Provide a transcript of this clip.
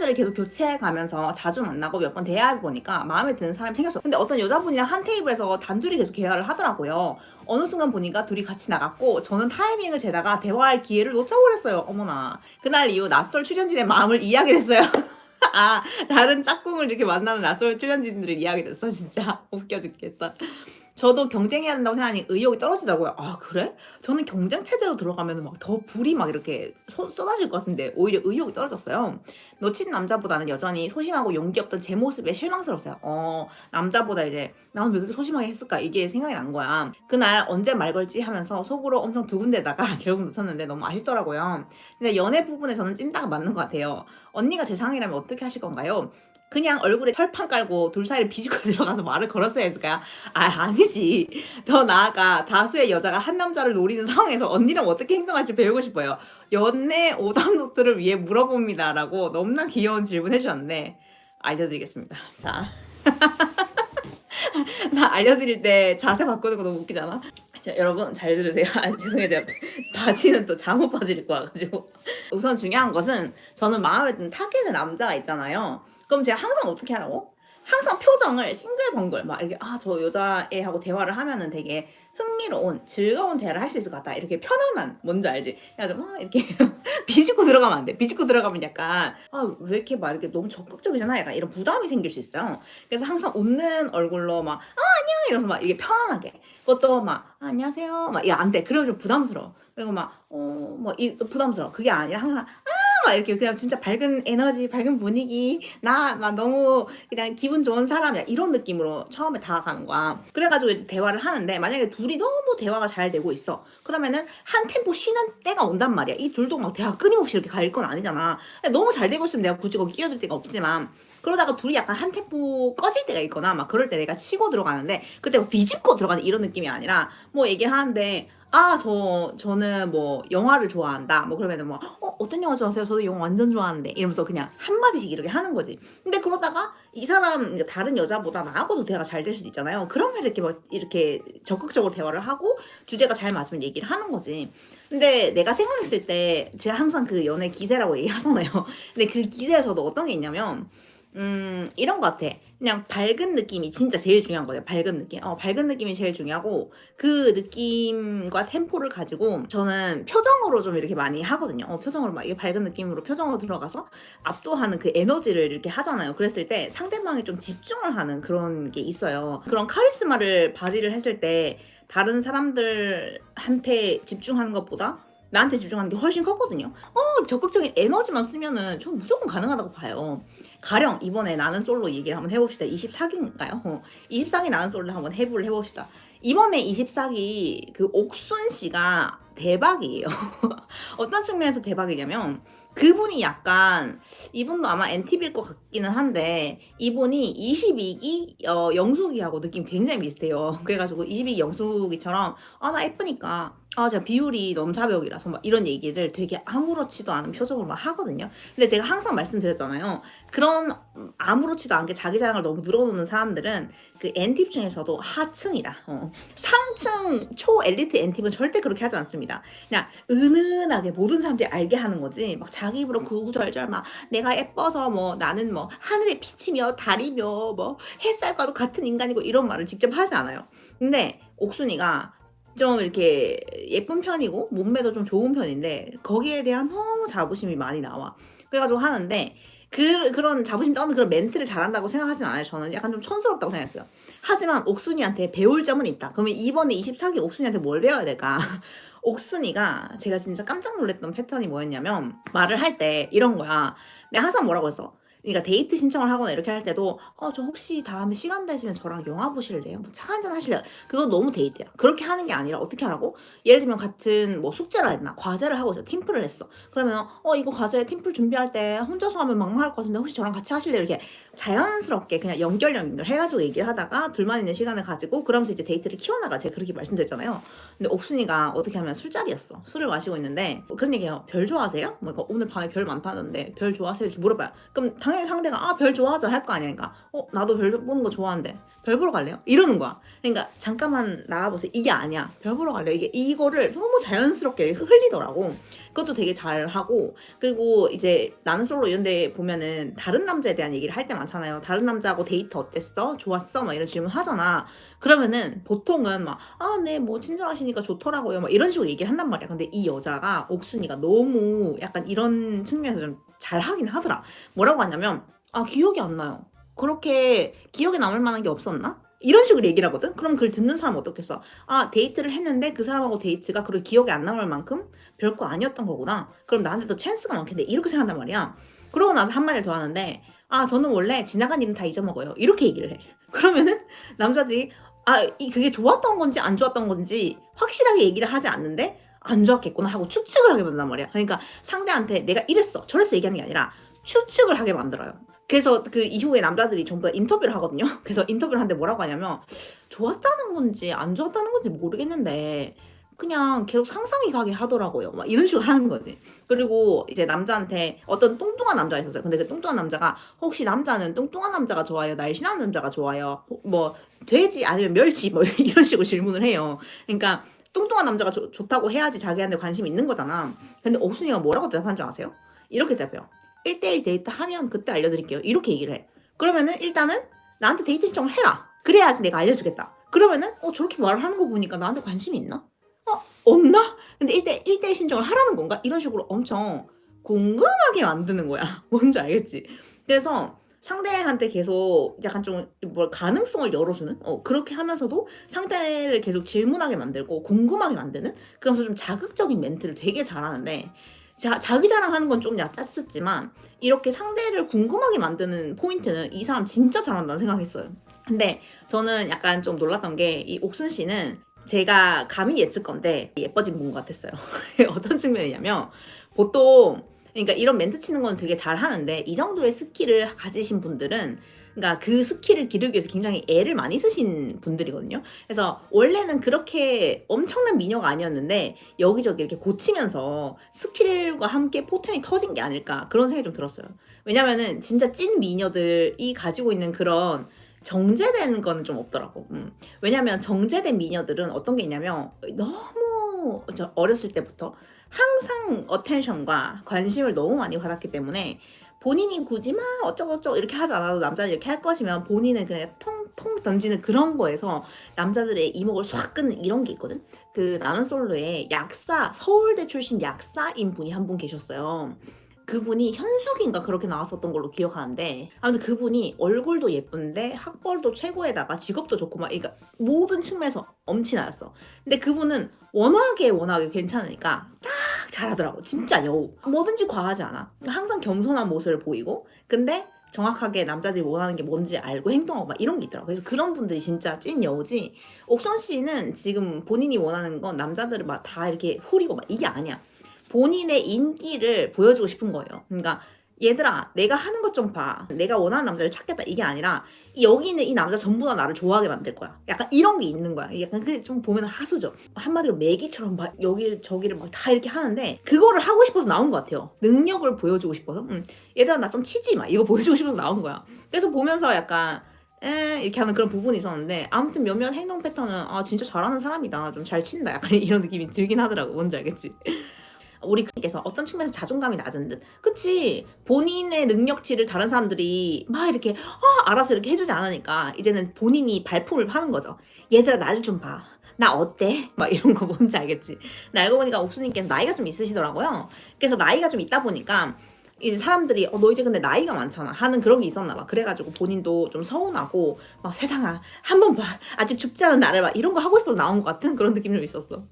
남자들을 계속 교체해가면서 자주 만나고 몇 번 대화해보니까 마음에 드는 사람이 생겼어. 근데 어떤 여자분이랑 한 테이블에서 단둘이 계속 대화를 하더라고요. 어느 순간 보니까 둘이 같이 나갔고 저는 타이밍을 재다가 대화할 기회를 놓쳐버렸어요. 어머나. 그날 이후 낯설 출연진의 마음을 이해하게 됐어요. 아, 다른 짝꿍을 이렇게 만나는 낯설 출연진들을 이해하게 됐어. 진짜 웃겨 죽겠다. 저도 경쟁해야 된다고 생각하니 의욕이 떨어지더라고요. 아, 그래? 저는 경쟁 체제로 들어가면 막 더 불이 막 이렇게 쏟아질 것 같은데 오히려 의욕이 떨어졌어요. 놓친 남자보다는 여전히 소심하고 용기 없던 제 모습에 실망스러웠어요. 남자보다 이제 나는 왜 그렇게 소심하게 했을까? 이게 생각이 난 거야. 그날 언제 말 걸지 하면서 속으로 엄청 두근대다가 결국 놓쳤는데 너무 아쉽더라고요. 진짜 연애 부분에 저는 찐따가 맞는 것 같아요. 언니가 제 상황이라면 어떻게 하실 건가요? 그냥 얼굴에 철판 깔고 둘 사이를 비집고 들어가서 말을 걸었어야 했을까요? 아니지. 더 나아가 다수의 여자가 한 남자를 노리는 상황에서 언니랑 어떻게 행동할지 배우고 싶어요. 연애 오답 노트를 위해 물어봅니다. 라고 너무나 귀여운 질문 해주셨는데 알려드리겠습니다. 자, 나 알려드릴 때 자세 바꾸는 거 너무 웃기잖아. 자, 여러분 잘 들으세요. 죄송해요. 제가 바지는 또 잠옷 바지를 입고 와가지고. 우선 중요한 것은 저는 마음에 드는 타겟의 남자가 있잖아요. 그럼 제가 항상 어떻게 하라고? 항상 표정을 싱글벙글 막 이렇게 저 여자애하고 대화를 하면은 되게 흥미로운 즐거운 대화를 할 수 있을 것 같다. 이렇게 편안한 뭔지 알지? 그래가지고 막 이렇게 비집고 들어가면 안 돼. 비집고 들어가면 약간 왜 이렇게 막 이렇게 너무 적극적이잖아. 약간 이런 부담이 생길 수 있어요. 그래서 항상 웃는 얼굴로 막 안녕 이러면서 막 이게 편안하게 그것도 막 안녕하세요 막 이거 안 돼. 그러면 좀 부담스러워. 그리고 막이 부담스러워. 그게 아니라 항상 막 이렇게 그냥 진짜 밝은 에너지, 밝은 분위기, 나 막 너무 그냥 기분 좋은 사람이야 이런 느낌으로 처음에 다가가는 거야. 그래가지고 이제 대화를 하는데 만약에 둘이 너무 대화가 잘 되고 있어. 그러면은 한 템포 쉬는 때가 온단 말이야. 이 둘도 막 대화 끊임없이 이렇게 갈 건 아니잖아. 너무 잘 되고 있으면 내가 굳이 거기 끼어들 데가 없지만 그러다가 둘이 약간 한 템포 꺼질 때가 있거나 막 그럴 때 내가 치고 들어가는데 그때 막 비집고 들어가는 이런 느낌이 아니라 뭐 얘기를 하는데 저는 뭐 영화를 좋아한다. 뭐 그러면은 뭐 어떤 영화 좋아하세요? 저도 영화 완전 좋아하는데 이러면서 그냥 한마디씩 이렇게 하는 거지. 근데 그러다가 이 사람 그러니까 다른 여자보다 나하고도 대화가 잘 될 수도 있잖아요. 그러면 이렇게 막 이렇게 적극적으로 대화를 하고 주제가 잘 맞으면 얘기를 하는 거지. 근데 내가 생각했을 때 제가 항상 그 연애 기세라고 얘기하잖아요. 근데 그 기세에서도 어떤 게 있냐면 이런 것 같아. 그냥 밝은 느낌이 진짜 제일 중요한 거예요. 밝은 느낌. 밝은 느낌이 제일 중요하고 그 느낌과 템포를 가지고 저는 표정으로 좀 이렇게 많이 하거든요. 표정으로 막 이게 밝은 느낌으로 표정으로 들어가서 압도하는 그 에너지를 이렇게 하잖아요. 그랬을 때 상대방이 좀 집중을 하는 그런 게 있어요. 그런 카리스마를 발휘를 했을 때 다른 사람들한테 집중하는 것보다 나한테 집중하는 게 훨씬 컸거든요. 적극적인 에너지만 쓰면은 전 무조건 가능하다고 봐요. 가령 이번에 나는 솔로 얘기를 한번 해봅시다. 24기인가요? 24기 나는 솔로 한번 해봅시다. 이번에 24기 그 옥순 씨가 대박이에요. 어떤 측면에서 대박이냐면 그분이 약간 이분도 아마 NTV일 것 같기는 한데 이분이 22기 영숙이하고 느낌 굉장히 비슷해요. 그래가지고 22기 영숙이처럼 나 예쁘니까 제가 비율이 넘사벽이라서 막 이런 얘기를 되게 아무렇지도 않은 표정으로 막 하거든요. 근데 제가 항상 말씀드렸잖아요. 그런 아무렇지도 않게 자기 자랑을 너무 늘어놓는 사람들은 그 N팁 중에서도 하층이다. 상층 초 엘리트 N팁은 절대 그렇게 하지 않습니다. 그냥 은은하게 모든 사람들이 알게 하는 거지. 막 자기 입으로 구구절절 막 내가 예뻐서 뭐 나는 뭐 하늘의 빛이며 달이며 뭐 햇살과도 같은 인간이고 이런 말을 직접 하지 않아요. 근데 옥순이가 좀 이렇게 예쁜 편이고 몸매도 좀 좋은 편인데 거기에 대한 너무 자부심이 많이 나와. 그래가지고 하는데 그런 자부심 떠는 그런 멘트를 잘한다고 생각하진 않아요. 저는 약간 좀 촌스럽다고 생각했어요. 하지만 옥순이한테 배울 점은 있다. 그러면 이번에 24기 옥순이한테 뭘 배워야 될까? 옥순이가 제가 진짜 깜짝 놀랐던 패턴이 뭐였냐면 말을 할 때 이런 거야. 내가 항상 뭐라고 했어? 그러니까 데이트 신청을 하거나 이렇게 할 때도 저 혹시 다음에 시간 되시면 저랑 영화 보실래요? 뭐 차 한잔 하실래요? 그건 너무 데이트야. 그렇게 하는 게 아니라 어떻게 하라고? 예를 들면 같은 뭐 숙제를 했나 과제를 하고 있어. 팀플을 했어. 그러면 이거 과제 팀플 준비할 때 혼자서 하면 막막할 것 같은데 혹시 저랑 같이 하실래요? 이렇게 자연스럽게 그냥 연결 해가지고 얘기를 하다가 둘만 있는 시간을 가지고 그러면서 이제 데이트를 키워나가. 제가 그렇게 말씀드렸잖아요. 근데 옥순이가 어떻게 하면 술자리였어. 술을 마시고 있는데 그런 얘기해요. 별 좋아하세요? 뭐 오늘 밤에 별 많다는데 별 좋아하세요? 이렇게 물어봐요. 그럼 당연히 상대가 별 좋아하죠 할 거 아니야. 그러니까 나도 별 보는 거 좋아하는데 별 보러 갈래요? 이러는 거야. 그러니까 잠깐만 나가보세요. 이게 아니야. 별 보러 갈래요. 이거를 너무 자연스럽게 흘리더라고. 그것도 되게 잘하고, 그리고 이제 나는 솔로 이런 데 보면은 다른 남자에 대한 얘기를 할 때 많잖아요. 다른 남자하고 데이트 어땠어? 좋았어? 막 이런 질문 하잖아. 그러면은 보통은 막 네 뭐 친절하시니까 좋더라고요 막 이런 식으로 얘기를 한단 말이야. 근데 이 여자가 옥순이가 너무 약간 이런 측면에서 좀 잘하긴 하더라. 뭐라고 하냐면 기억이 안 나요. 그렇게 기억에 남을 만한 게 없었나? 이런 식으로 얘기를 하거든? 그럼 그걸 듣는 사람은 어떻겠어? 데이트를 했는데 그 사람하고 데이트가 그렇게 기억에 안 남을 만큼 별거 아니었던 거구나. 그럼 나한테 더 찬스가 많겠네. 이렇게 생각한단 말이야. 그러고 나서 한마디를 더 하는데 저는 원래 지나간 일은 다 잊어먹어요. 이렇게 얘기를 해. 그러면은 남자들이 그게 좋았던 건지 안 좋았던 건지 확실하게 얘기를 하지 않는데 안 좋았겠구나 하고 추측을 하게 만든단 말이야. 그러니까 상대한테 내가 이랬어 저랬어 얘기하는 게 아니라 추측을 하게 만들어요. 그래서 그 이후에 남자들이 전부 다 인터뷰를 하거든요. 그래서 인터뷰를 하는데 뭐라고 하냐면 좋았다는 건지 안 좋았다는 건지 모르겠는데 그냥 계속 상상이 가게 하더라고요. 막 이런 식으로 하는 거지. 그리고 이제 남자한테 어떤 뚱뚱한 남자가 있었어요. 근데 그 뚱뚱한 남자가 혹시 남자는 뚱뚱한 남자가 좋아요? 날씬한 남자가 좋아요? 뭐 돼지 아니면 멸치 뭐 이런 식으로 질문을 해요. 그러니까 뚱뚱한 남자가 좋다고 해야지 자기한테 관심이 있는 거잖아. 근데 옥순이가 뭐라고 대답한 줄 아세요? 이렇게 대답해요. 1대1 데이트 하면 그때 알려드릴게요. 이렇게 얘기를 해. 그러면은 일단은 나한테 데이트 신청을 해라. 그래야지 내가 알려주겠다. 그러면은 저렇게 말을 하는 거 보니까 나한테 관심이 있나? 없나? 근데 1대1 신청을 하라는 건가? 이런 식으로 엄청 궁금하게 만드는 거야. 뭔지 알겠지? 그래서 상대한테 계속 약간 좀 가능성을 열어주는 그렇게 하면서도 상대를 계속 질문하게 만들고 궁금하게 만드는, 그러면서 좀 자극적인 멘트를 되게 잘하는데 자기 자랑하는 건 좀 얕았지만 이렇게 상대를 궁금하게 만드는 포인트는 이 사람 진짜 잘한다는 생각했어요. 근데 저는 약간 좀 놀랐던 게 이 옥순 씨는 제가 감히 예측 건데 예뻐진 분 같았어요. 어떤 측면이냐면 보통 그러니까 이런 멘트 치는 건 되게 잘 하는데 이 정도의 스킬을 가지신 분들은 그러니까 그 스킬을 기르기 위해서 굉장히 애를 많이 쓰신 분들이거든요. 그래서 원래는 그렇게 엄청난 미녀가 아니었는데 여기저기 이렇게 고치면서 스킬과 함께 포텐이 터진 게 아닐까 그런 생각이 좀 들었어요. 왜냐면은 진짜 찐 미녀들이 가지고 있는 그런 정제된 거는 좀 없더라고. 왜냐면 정제된 미녀들은 어떤 게 있냐면 너무 어렸을 때부터 항상 어텐션과 관심을 너무 많이 받았기 때문에 본인이 굳이 막 어쩌고저쩌고 이렇게 하지 않아도 남자들이 이렇게 할 것이면 본인은 그냥 통통 던지는 그런 거에서 남자들의 이목을 싹 끄는 이런 게 있거든. 그 나는 솔로에 약사, 서울대 출신 약사인 분이 한 분 계셨어요. 그분이 현숙인가 그렇게 나왔었던 걸로 기억하는데 아무튼 그분이 얼굴도 예쁜데 학벌도 최고에다가 직업도 좋고 막 그러니까 모든 측면에서 엄친아였어. 근데 그분은 워낙에 괜찮으니까 딱 잘하더라고. 진짜 여우. 뭐든지 과하지 않아. 항상 겸손한 모습을 보이고 근데 정확하게 남자들이 원하는 게 뭔지 알고 행동하고 막 이런 게 있더라고. 그래서 그런 분들이 진짜 찐 여우지. 옥선 씨는 지금 본인이 원하는 건 남자들을 막 다 이렇게 후리고 막 이게 아니야. 본인의 인기를 보여주고 싶은 거예요. 그러니까 얘들아 내가 하는 것 좀 봐. 내가 원하는 남자를 찾겠다 이게 아니라 여기 있는 이 남자 전부 다 나를 좋아하게 만들 거야. 약간 이런 게 있는 거야. 약간 그게 좀 보면 하수죠. 한마디로 매기처럼 막 여기 저기를 막 다 이렇게 하는데 그거를 하고 싶어서 나온 것 같아요. 능력을 보여주고 싶어서. 얘들아 나 좀 치지 마. 이거 보여주고 싶어서 나온 거야. 그래서 보면서 약간 이렇게 하는 그런 부분이 있었는데 아무튼 몇몇 행동 패턴은 진짜 잘하는 사람이다. 좀 잘 친다. 약간 이런 느낌이 들긴 하더라고. 뭔지 알겠지? 우리 그께서 어떤 측면에서 자존감이 낮은 듯. 그치? 본인의 능력치를 다른 사람들이 막 이렇게 알아서 이렇게 해주지 않으니까 이제는 본인이 발품을 파는 거죠. 얘들아 나를 좀 봐. 나 어때? 막 이런 거 뭔지 알겠지? 근데 알고 보니까 옥수님께서 나이가 좀 있으시더라고요. 그래서 나이가 좀 있다 보니까 이제 사람들이 너 이제 근데 나이가 많잖아 하는 그런 게 있었나 봐. 그래가지고 본인도 좀 서운하고 막 세상아 한번 봐. 아직 죽지 않은 나를 봐. 이런 거 하고 싶어서 나온 것 같은 그런 느낌이 좀 있었어.